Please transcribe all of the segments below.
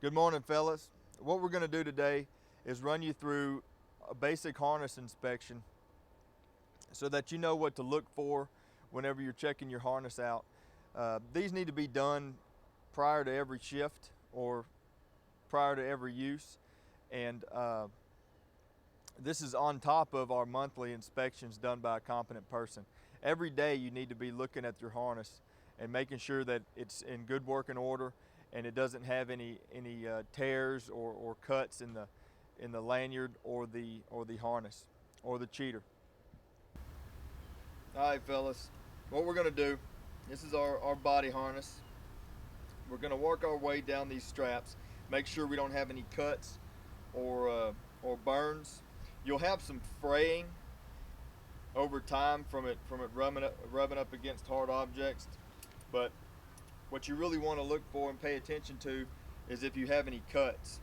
Good morning, fellas. What we're going to do today is run you through a basic harness inspection so that you know what to look for whenever you're checking your harness out. These need to be done prior to every shift or prior to every use, and this is on top of our monthly inspections done by a competent person. Every day you need to be looking at your harness and making sure that it's in good working order and it doesn't have any tears or cuts in the lanyard or the harness or the cheater. All right, fellas, what we're gonna do, this is our body harness. We're gonna work our way down these straps, make sure we don't have any cuts or burns. You'll have some fraying over time from it rubbing up against hard objects, but what you really want to look for and pay attention to is if you have any cuts.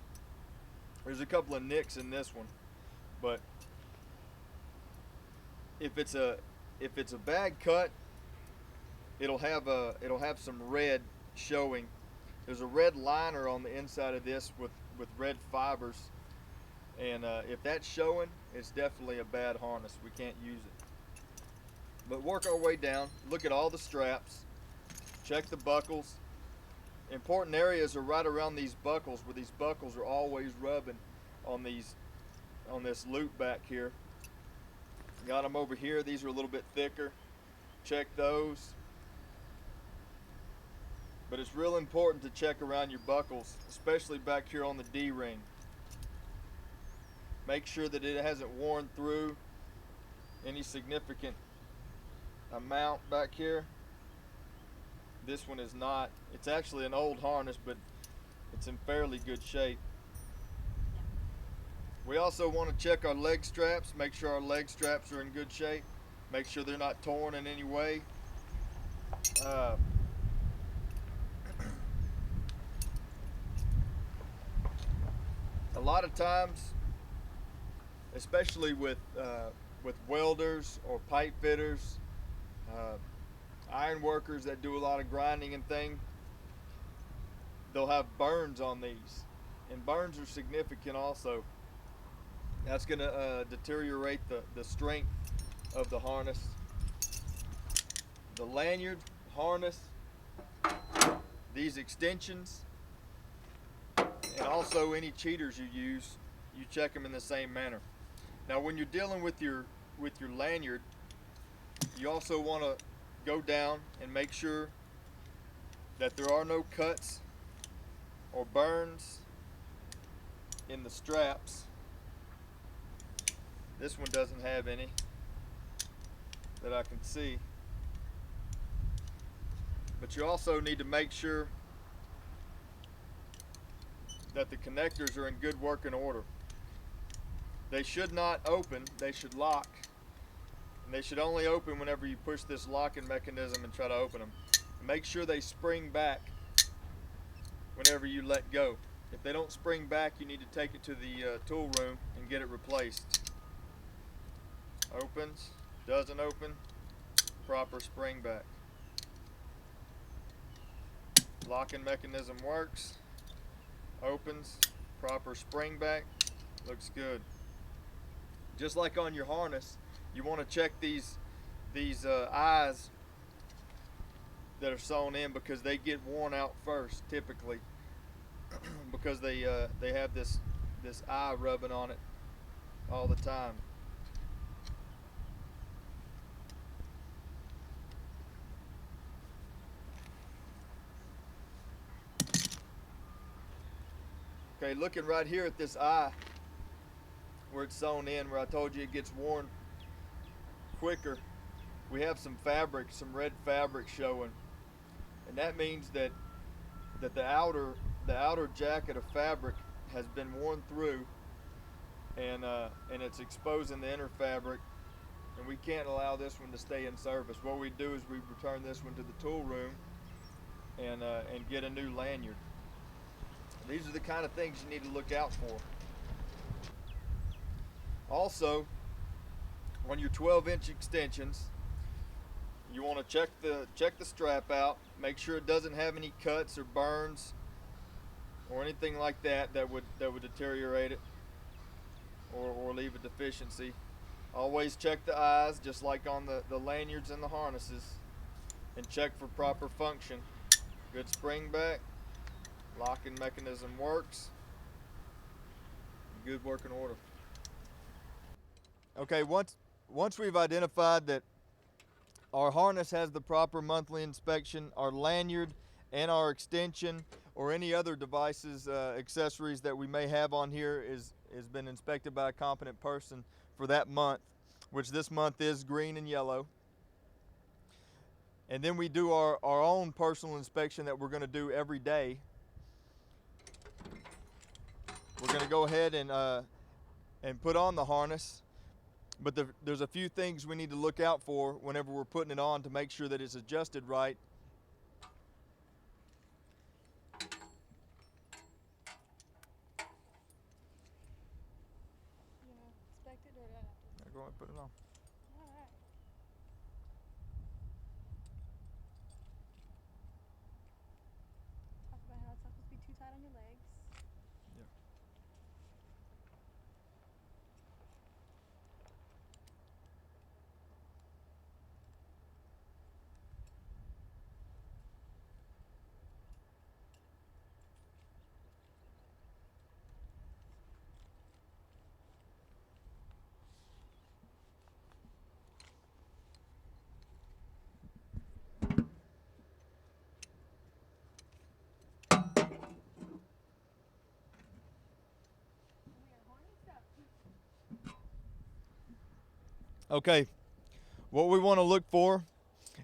There's a couple of nicks in this one, but if it's a bad cut, it'll have some red showing. There's a red liner on the inside of this with red fibers, and if that's showing, it's definitely a bad harness. We can't use it. But work our way down, look at all the straps, check the buckles. Important areas are right around these buckles, where these buckles are always rubbing on this loop back here. Got them over here. These are a little bit thicker. Check those. But it's real important to check around your buckles, especially back here on the D-ring. Make sure that it hasn't worn through any significant amount back here. This one is not. It's actually an old harness, but it's in fairly good shape. We also want to check our leg straps, make sure our leg straps are in good shape, make sure they're not torn in any way. A lot of times, especially with welders or pipe fitters, iron workers that do a lot of grinding and thing, they'll have burns on these, and burns are significant also. That's going to deteriorate the strength of the harness. The lanyard, harness, these extensions, and also any cheaters you use, you check them in the same manner. Now when you're dealing with your lanyard, you also want to go down and make sure that there are no cuts or burns in the straps. This one doesn't have any that I can see. But you also need to make sure that the connectors are in good working order. They should not open, they should lock. And they should only open whenever you push this locking mechanism and try to open them. Make sure they spring back whenever you let go. If they don't spring back, you need to take it to the tool room and get it replaced. Opens, doesn't open, proper spring back. Locking mechanism works, opens, proper spring back, looks good. Just like on your harness, you want to check these eyes that are sewn in, because they get worn out first typically, because they have this eye rubbing on it all the time. Okay, looking right here at this eye where it's sewn in, where I told you it gets worn quicker, we have some fabric, some red fabric showing, and that means that the outer jacket of fabric has been worn through, and it's exposing the inner fabric, and we can't allow this one to stay in service. What we do is we return this one to the tool room and get a new lanyard. These are the kind of things you need to look out for. Also, on your 12-inch extensions, you want to check the strap out, make sure it doesn't have any cuts or burns, or anything like that that would deteriorate it or leave a deficiency. Always check the eyes, just like on the lanyards and the harnesses, and check for proper function. Good spring back, locking mechanism works, good working order. Okay, once we've identified that our harness has the proper monthly inspection, our lanyard and our extension or any other devices, accessories that we may have on here has been inspected by a competent person for that month, which this month is green and yellow. And then we do our own personal inspection that we're going to do every day. We're going to go ahead and put on the harness, but there's a few things we need to look out for whenever we're putting it on to make sure that it's adjusted right. You know, inspect it or do I have to? Go ahead and put it on. All right. Talk about how it's not supposed to be too tight on your legs. Yeah. We are harnessed up. Okay, what we want to look for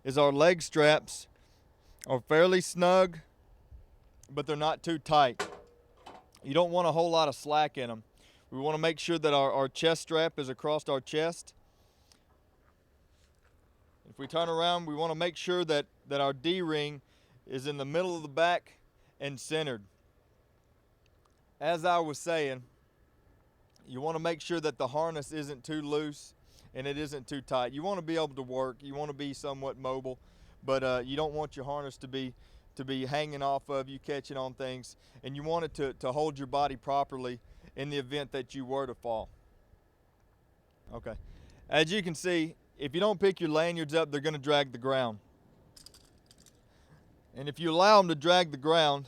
is our leg straps are fairly snug, but they're not too tight. You don't want a whole lot of slack in them. We want to make sure that our chest strap is across our chest. If we turn around, we want to make sure that our D-ring is in the middle of the back and centered. As I was saying, you want to make sure that the harness isn't too loose and it isn't too tight. You want to be able to work. You want to be somewhat mobile, but you don't want your harness to be hanging off of you, catching on things, and you want it to hold your body properly in the event that you were to fall. Okay. As you can see, if you don't pick your lanyards up, they're going to drag the ground. And if you allow them to drag the ground,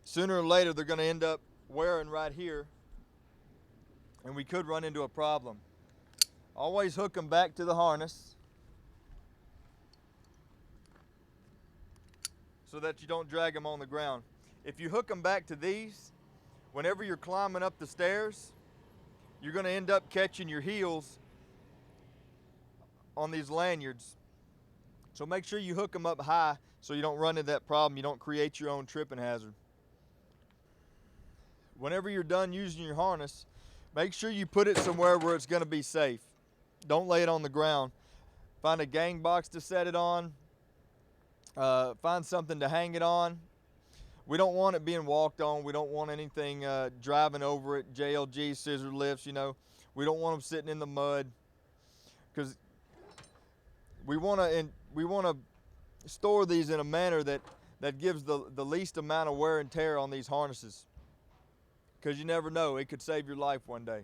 sooner or later they're going to end up wearing right here, and we could run into a problem. Always hook them back to the harness so that you don't drag them on the ground. If you hook them back to these, whenever you're climbing up the stairs, you're going to end up catching your heels on these lanyards. So make sure you hook them up high so you don't run into that problem. You don't create your own tripping hazard. Whenever you're done using your harness, make sure you put it somewhere where it's going to be safe. Don't lay it on the ground. Find a gang box to set it on. Find something to hang it on. We don't want it being walked on. We don't want anything driving over it, JLG, scissor lifts, you know. We don't want them sitting in the mud, because we want to store these in a manner that gives the least amount of wear and tear on these harnesses, because you never know, it could save your life one day.